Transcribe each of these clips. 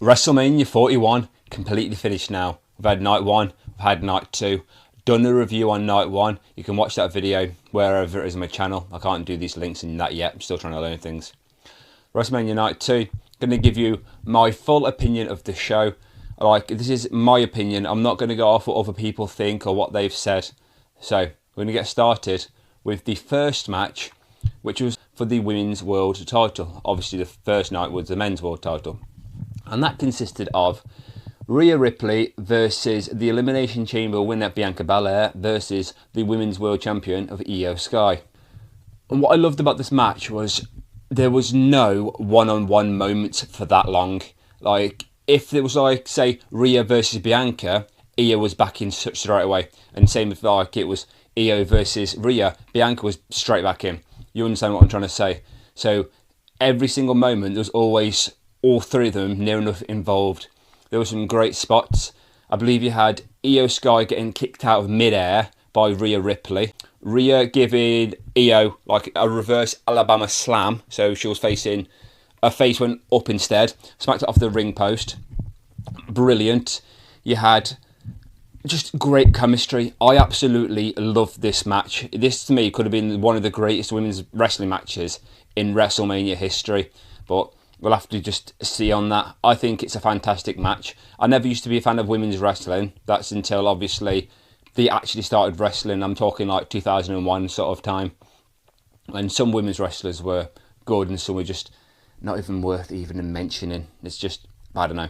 WrestleMania 41 completely finished now. We've had night one, we've had night two. Done a review on night one. You can watch that video wherever it is on my channel. I can't do these links in that yet. I'm still trying to learn things. WrestleMania night two. Going to give you my full opinion of the show. Like, this is my opinion. I'm not going to go off what other people think or what they've said. So we're going to get started with the first match, which was for the women's world title. Obviously, the first night was the men's world title. And that consisted of Rhea Ripley versus the Elimination Chamber winner Bianca Belair versus the Women's World Champion of Io Sky. And what I loved about this match was there was no one-on-one moments for that long. Like, if it was like, say, Rhea versus Bianca, Io was back in straight away. And same if like it was Io versus Rhea, Bianca was straight back in. You understand what I'm trying to say? So every single moment, there was always all three of them near enough involved. There were some great spots. I believe you had Io Sky getting kicked out of midair by Rhea Ripley. Rhea giving Io like a reverse Alabama slam. So she was facing, her face went up instead. Smacked it off the ring post. Brilliant. You had just great chemistry. I absolutely loved this match. This to me could have been one of the greatest women's wrestling matches in WrestleMania history. But we'll have to just see on that. I think it's a fantastic match. I never used to be a fan of women's wrestling. That's until obviously they actually started wrestling. I'm talking like 2001 sort of time. And some women's wrestlers were good and some were just not even worth even mentioning. It's just, I don't know.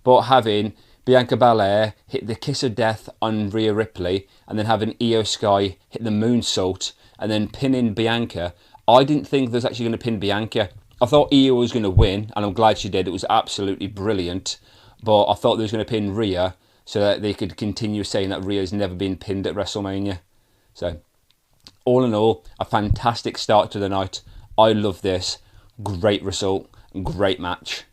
But having Bianca Belair hit the kiss of death on Rhea Ripley and then having Io Sky hit the moonsault and then pinning Bianca, I didn't think they was actually going to pin Bianca. I thought Io was going to win, and I'm glad she did. It was absolutely brilliant. But I thought they was going to pin Rhea so that they could continue saying that Rhea's never been pinned at WrestleMania. So, all in all, a fantastic start to the night. I love this. Great result. Great match.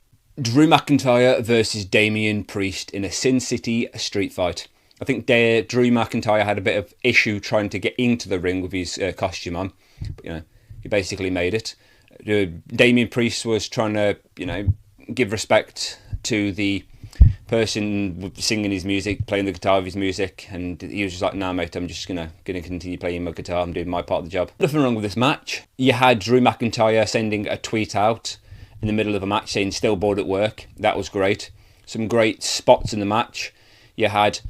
Drew McIntyre versus Damian Priest in a Sin City street fight. I think Drew McIntyre had a bit of issue trying to get into the ring with his costume on. But, you know, he basically made it. Damian Priest was trying to, you know, give respect to the person singing his music, playing the guitar of his music, and he was just like, nah mate, I'm just gonna continue playing my guitar, I'm doing my part of the job. Nothing wrong with this match. You had Drew McIntyre sending a tweet out in the middle of a match saying still bored at work. That was great. Some great spots in the match. You had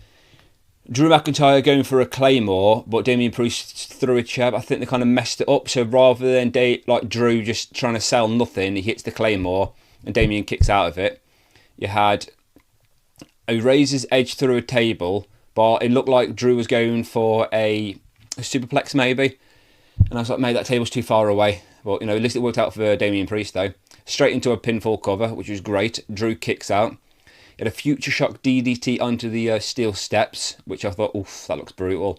Drew McIntyre going for a Claymore, but Damian Priest threw a chair. I think they kind of messed it up. So rather than like Drew just trying to sell nothing, he hits the Claymore and Damian kicks out of it. You had a Razor's Edge through a table, but it looked like Drew was going for a superplex maybe. And I was like, mate, that table's too far away. But, you know, at least it worked out for Damian Priest though. Straight into a pinfall cover, which was great. Drew kicks out. Had a Future Shock DDT onto the steel steps, which I thought, oof, that looks brutal.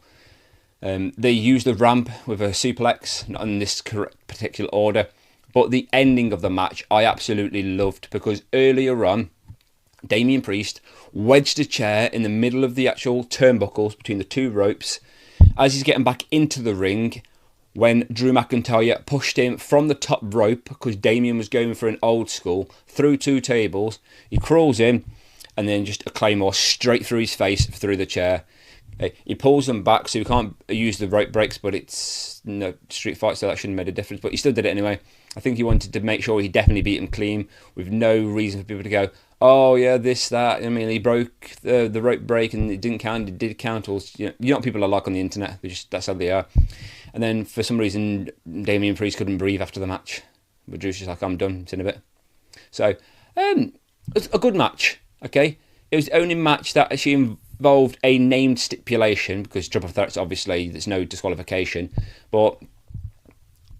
They used the ramp with a suplex, not in this correct particular order. But the ending of the match, I absolutely loved, because earlier on, Damian Priest wedged a chair in the middle of the actual turnbuckles between the two ropes. As he's getting back into the ring, when Drew McIntyre pushed him from the top rope, because Damian was going for an old school, through two tables, he crawls in, and then just a Claymore straight through his face, through the chair. He pulls them back, so he can't use the rope breaks, but it's no street fight, so that shouldn't have made a difference. But he still did it anyway. I think he wanted to make sure he definitely beat him clean, with no reason for people to go, oh yeah, this, that. I mean, he broke the rope break and it didn't count, it did count. Or, you know what people are like on the internet, that's how they are. And then for some reason, Damian Priest couldn't breathe after the match. But Drew's just like, I'm done, it's in a bit. So, it's a good match. Okay, it was the only match that actually involved a named stipulation, because triple threats, obviously, there's no disqualification. But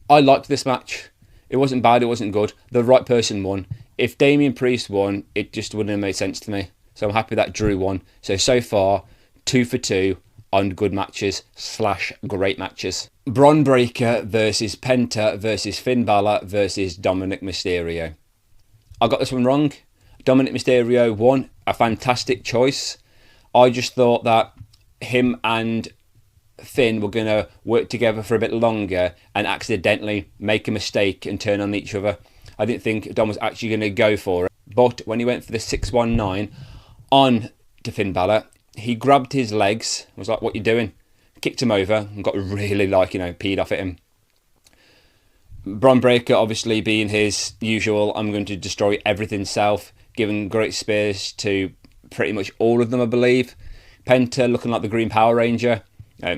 I liked this match. It wasn't bad, it wasn't good. The right person won. If Damian Priest won, it just wouldn't have made sense to me. So I'm happy that Drew won. So far, 2 for 2 on good matches / great matches. Bron Breakker versus Penta versus Finn Balor versus Dominic Mysterio. I got this one wrong. Dominic Mysterio won. A fantastic choice. I just thought that him and Finn were going to work together for a bit longer and accidentally make a mistake and turn on each other. I didn't think Dom was actually going to go for it. But when he went for the 619 on to Finn Balor, he grabbed his legs, was like, what you doing? Kicked him over and got really, like, peed off at him. Bron Breakker, obviously being his usual, I'm going to destroy everything self, giving great spears to pretty much all of them, I believe. Penta looking like the Green Power Ranger.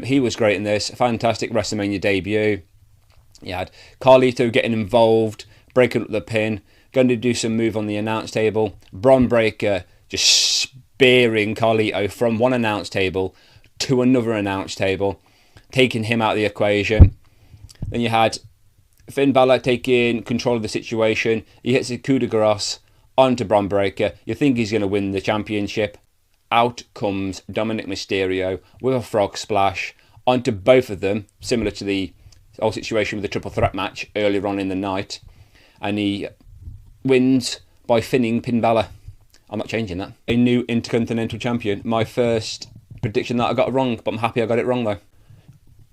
He was great in this. Fantastic WrestleMania debut. You had Carlito getting involved, breaking up the pin, going to do some move on the announce table. Bron Breakker just spearing Carlito from one announce table to another announce table, taking him out of the equation. Then you had Finn Balor taking control of the situation. He hits a coup de grace onto Bron Breakker. You think he's going to win the championship. Out comes Dominic Mysterio with a frog splash onto both of them, similar to the whole situation with the triple threat match earlier on in the night. And he wins by finning Finn Balor. I'm not changing that. A new Intercontinental Champion. My first prediction that I got wrong, but I'm happy I got it wrong though.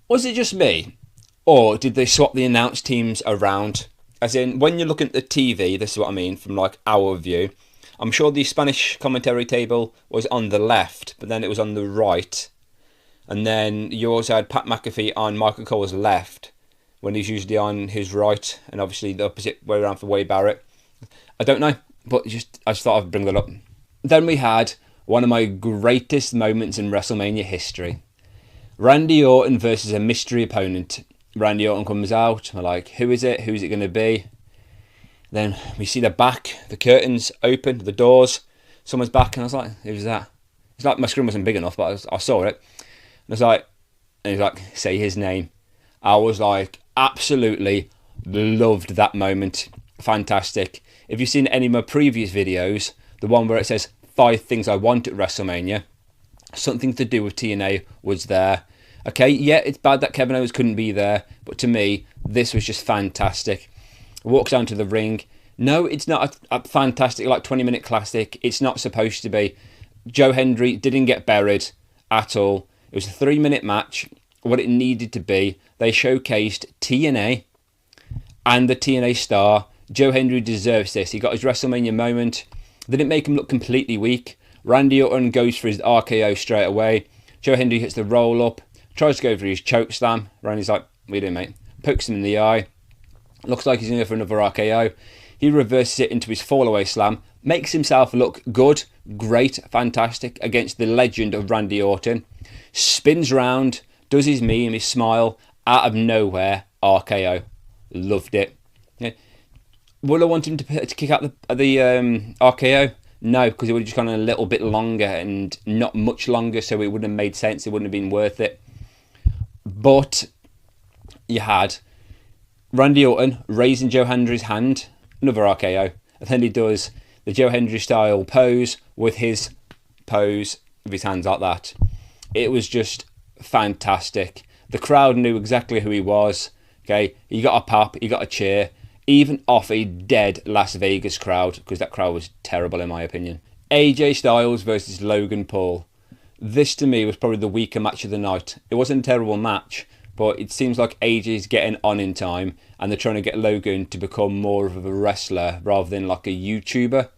Was it just me? Or did they swap the announce teams around? As in, when you're looking at the TV, this is what I mean, from like our view, I'm sure the Spanish commentary table was on the left, but then it was on the right. And then you also had Pat McAfee on Michael Cole's left, when he's usually on his right, and obviously the opposite way around for Wade Barrett. I don't know, but I just thought I'd bring that up. Then we had one of my greatest moments in WrestleMania history. Randy Orton versus a mystery opponent. Randy Orton comes out, we're like, who is it? Who's it going to be? Then we see the back, the curtains open, the doors, someone's back, and I was like, who's that? It's like my screen wasn't big enough, but I saw it. And I was like, and he's like, say his name. I was like, absolutely loved that moment. Fantastic. If you've seen any of my previous videos, the one where it says 5 things I want at WrestleMania, something to do with TNA was there. Okay, yeah, it's bad that Kevin Owens couldn't be there, but to me, this was just fantastic. Walks down to the ring. No, it's not a fantastic, like 20-minute classic. It's not supposed to be. Joe Hendry didn't get buried at all. It was a 3-minute match, what it needed to be. They showcased TNA and the TNA star. Joe Hendry deserves this. He got his WrestleMania moment. They didn't make him look completely weak. Randy Orton goes for his RKO straight away. Joe Hendry hits the roll-up. Tries to go for his choke slam. Randy's like, what are you doing, mate? Pokes him in the eye. Looks like he's going to go for another RKO. He reverses it into his fall-away slam. Makes himself look good, great, fantastic against the legend of Randy Orton. Spins round, does his meme, his smile. Out of nowhere, RKO. Loved it. Yeah. Would I want him to kick out the RKO? No, because it would have just gone a little bit longer and not much longer, so it wouldn't have made sense. It wouldn't have been worth it. But you had Randy Orton raising Joe Hendry's hand, another RKO, and then he does the Joe Hendry style pose with his pose with his hands like that. It was just fantastic. The crowd knew exactly who he was. Okay, he got a pop, he got a cheer, even off a dead Las Vegas crowd, because that crowd was terrible in my opinion. AJ Styles versus Logan Paul. This to me was probably the weaker match of the night. It wasn't a terrible match, but it seems like AJ's getting on in time and they're trying to get Logan to become more of a wrestler rather than like a YouTuber.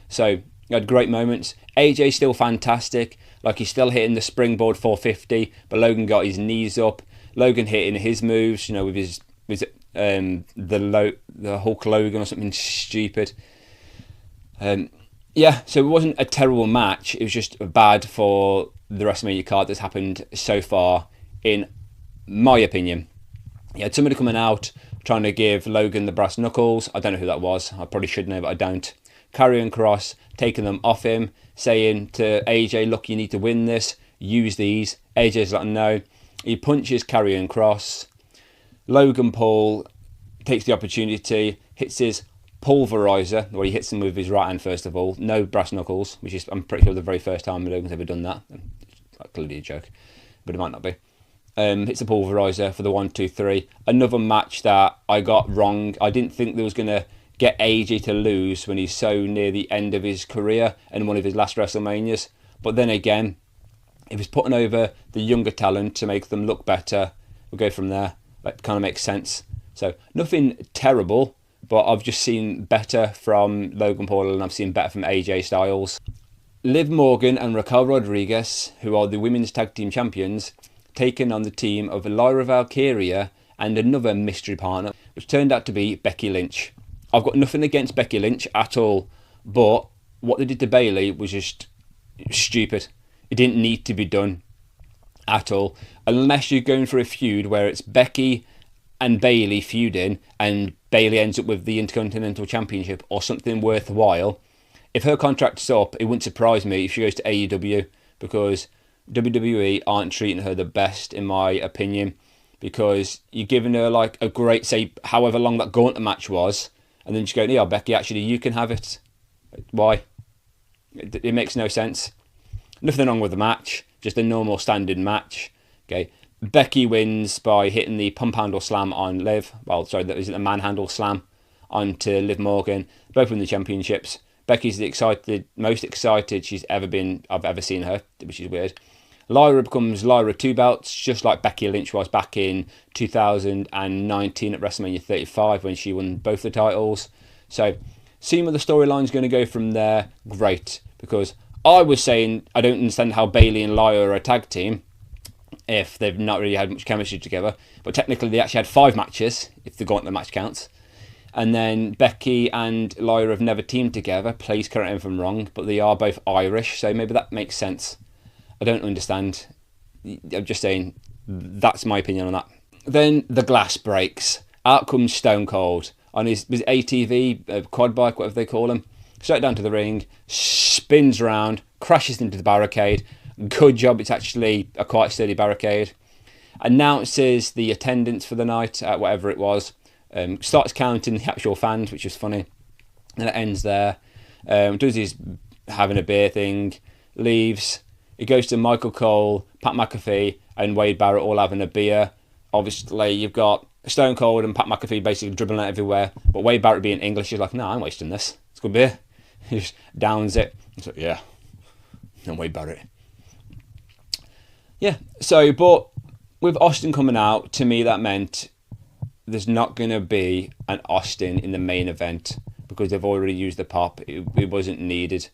So you had great moments. AJ still fantastic, like he's still hitting the springboard 450, but Logan got his knees up. Logan hitting his moves, with his the Hulk Logan or something stupid. Yeah, so it wasn't a terrible match. It was just bad for the WrestleMania card that's happened so far, in my opinion. You had somebody coming out trying to give Logan the brass knuckles. I don't know who that was. I probably should know, but I don't. Karrion Kross taking them off him, saying to AJ, look, you need to win this. Use these. AJ's like, no. He punches Karrion Kross. Logan Paul takes the opportunity, hits his pulverizer, where he hits him with his right hand first of all. No brass knuckles, which is, I'm pretty sure, the very first time Logan's ever done that. That's clearly a joke, but it might not be. Hits the pulverizer for the 1, 2, 3. Another match that I got wrong. I didn't think there was going to get AJ to lose when he's so near the end of his career and one of his last WrestleManias. But then again, he was putting over the younger talent to make them look better. We'll go from there. That kind of makes sense. So nothing terrible, but I've just seen better from Logan Paul and I've seen better from AJ Styles. Liv Morgan and Raquel Rodriguez, who are the women's tag team champions, taken on the team of Lyra Valkyria and another mystery partner, which turned out to be Becky Lynch. I've got nothing against Becky Lynch at all, but what they did to Bayley was just stupid. It didn't need to be done at all, unless you're going for a feud where it's Becky and Bayley feuding and Bayley ends up with the Intercontinental Championship or something worthwhile. If her contract's up, it wouldn't surprise me if she goes to AEW, because WWE aren't treating her the best, in my opinion, because you're giving her like a great, say, however long that gauntlet match was, and then she's going, yeah, Becky, actually, you can have it. Why? It makes no sense. Nothing wrong with the match, just a normal standard match. Okay, Becky wins by hitting the pump handle slam on Liv. Well, sorry, that was a manhandle slam onto Liv Morgan. Both win the championships. Becky's the most excited she's ever been. I've ever seen her, which is weird. Lyra becomes Lyra 2 belts, just like Becky Lynch was back in 2019 at WrestleMania 35 when she won both the titles. So, seeing where the storyline's going to go from there, great. Because I was saying I don't understand how Bayley and Lyra are a tag team if they've not really had much chemistry together. But technically they actually had 5 matches, if the gauntlet match counts. And then Becky and Lyra have never teamed together. Please correct me if I'm wrong, but they are both Irish, so maybe that makes sense. I don't understand. I'm just saying, that's my opinion on that. Then the glass breaks. Out comes Stone Cold on his ATV, quad bike, whatever they call him. Straight down to the ring, spins around, crashes into the barricade. Good job, it's actually a quite sturdy barricade. Announces the attendance for the night, whatever it was. Starts counting the actual fans, which is funny. And it ends there. Does his having a beer thing, leaves. It goes to Michael Cole, Pat McAfee, and Wade Barrett all having a beer. Obviously, you've got Stone Cold and Pat McAfee basically dribbling out everywhere. But Wade Barrett being English, he's like, no, I'm wasting this. It's good beer. He just downs it. He's like, yeah. And Wade Barrett. Yeah, so, but with Austin coming out, to me that meant there's not going to be an Austin in the main event because they've already used the pop. It wasn't needed.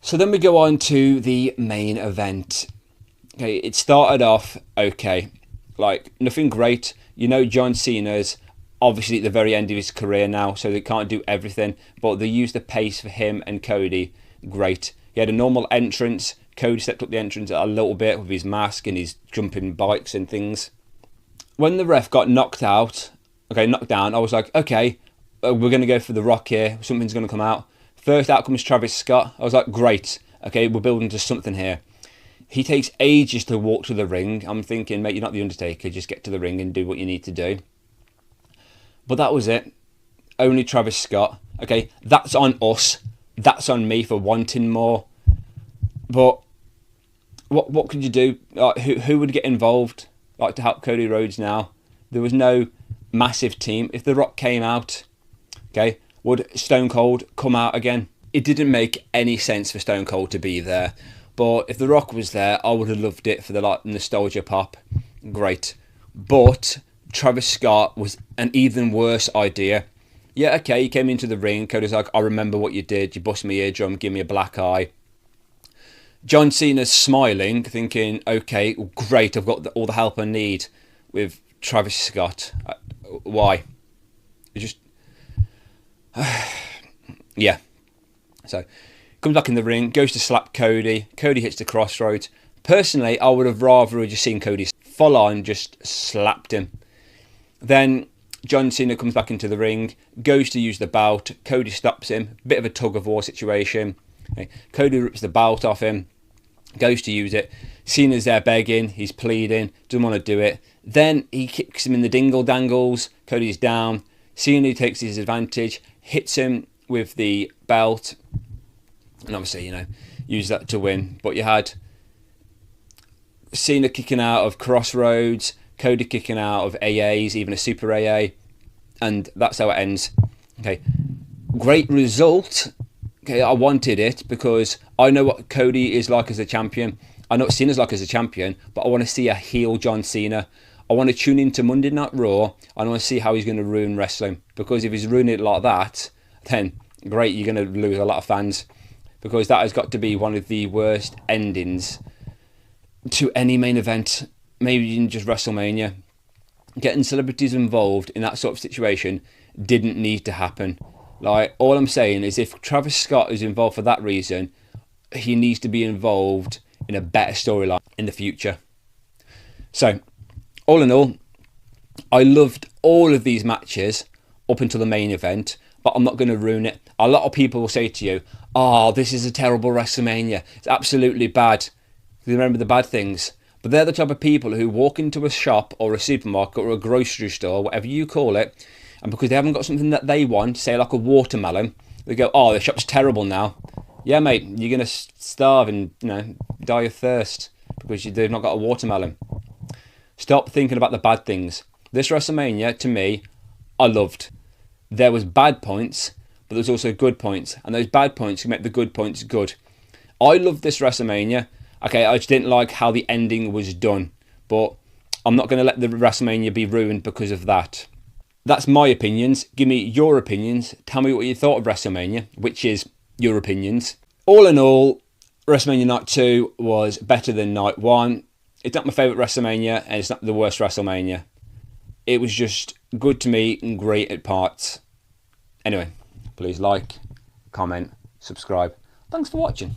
So then we go on to the main event. Okay, it started off okay. Like, nothing great. You know, John Cena's obviously at the very end of his career now, so they can't do everything. But they used the pace for him and Cody. Great. He had a normal entrance. Cody stepped up the entrance a little bit with his mask and his jumping bikes and things. When the ref got knocked down, I was like, okay, we're going to go for the Rock here. Something's going to come out. First out comes Travis Scott. I was like, great. Okay, we're building to something here. He takes ages to walk to the ring. I'm thinking, mate, you're not the Undertaker. Just get to the ring and do what you need to do. But that was it. Only Travis Scott. Okay, that's on us. That's on me for wanting more. But what could you do? Who would get involved? Like to help Cody Rhodes now? There was no massive team. If The Rock came out, okay, would Stone Cold come out again? It didn't make any sense for Stone Cold to be there. But if The Rock was there, I would have loved it for the like nostalgia pop. Great. But Travis Scott was an even worse idea. Yeah, okay, he came into the ring. Cody's like, I remember what you did. You bust my eardrum, give me a black eye. John Cena's smiling, thinking, okay, great, I've got all the help I need with Travis Scott. Why? It just... yeah. So, comes back in the ring, goes to slap Cody. Cody hits the crossroads. Personally, I would have rather just seen Cody full on just slapped him. Then John Cena comes back into the ring, goes to use the belt. Cody stops him. Bit of a tug of war situation. Okay. Cody rips the belt off him, goes to use it. Cena's there begging, he's pleading, doesn't want to do it. Then he kicks him in the dingle dangles. Cody's down. Cena takes his advantage, hits him with the belt, and obviously, you know, use that to win. But you had Cena kicking out of Crossroads, Cody kicking out of AAs, even a Super AA, and that's how it ends. Okay, great result. Okay, I wanted it because I know what Cody is like as a champion. I know what Cena's like as a champion, but I want to see a heel John Cena. I want to tune into Monday Night Raw and I want to see how he's going to ruin wrestling. Because if he's ruining it like that, then great, you're going to lose a lot of fans. Because that has got to be one of the worst endings to any main event, maybe even just WrestleMania. Getting celebrities involved in that sort of situation didn't need to happen. Like, all I'm saying is if Travis Scott is involved for that reason, he needs to be involved in a better storyline in the future. So, all in all, I loved all of these matches up until the main event, but I'm not going to ruin it. A lot of people will say to you, oh, this is a terrible WrestleMania. It's absolutely bad. Remember the bad things. But they're the type of people who walk into a shop or a supermarket or a grocery store, whatever you call it, and because they haven't got something that they want, say like a watermelon, they go, oh, the shop's terrible now. Yeah, mate, you're going to starve and die of thirst because they've not got a watermelon. Stop thinking about the bad things. This WrestleMania, to me, I loved. There was bad points, but there's also good points, and those bad points can make the good points good. I loved this WrestleMania. Okay, I just didn't like how the ending was done, but I'm not going to let the WrestleMania be ruined because of that. That's my opinions. Give me your opinions. Tell me what you thought of WrestleMania, which is your opinions. All in all, WrestleMania Night 2 was better than Night 1. It's not my favourite WrestleMania, and it's not the worst WrestleMania. It was just good to me and great at parts. Anyway, please like, comment, subscribe. Thanks for watching.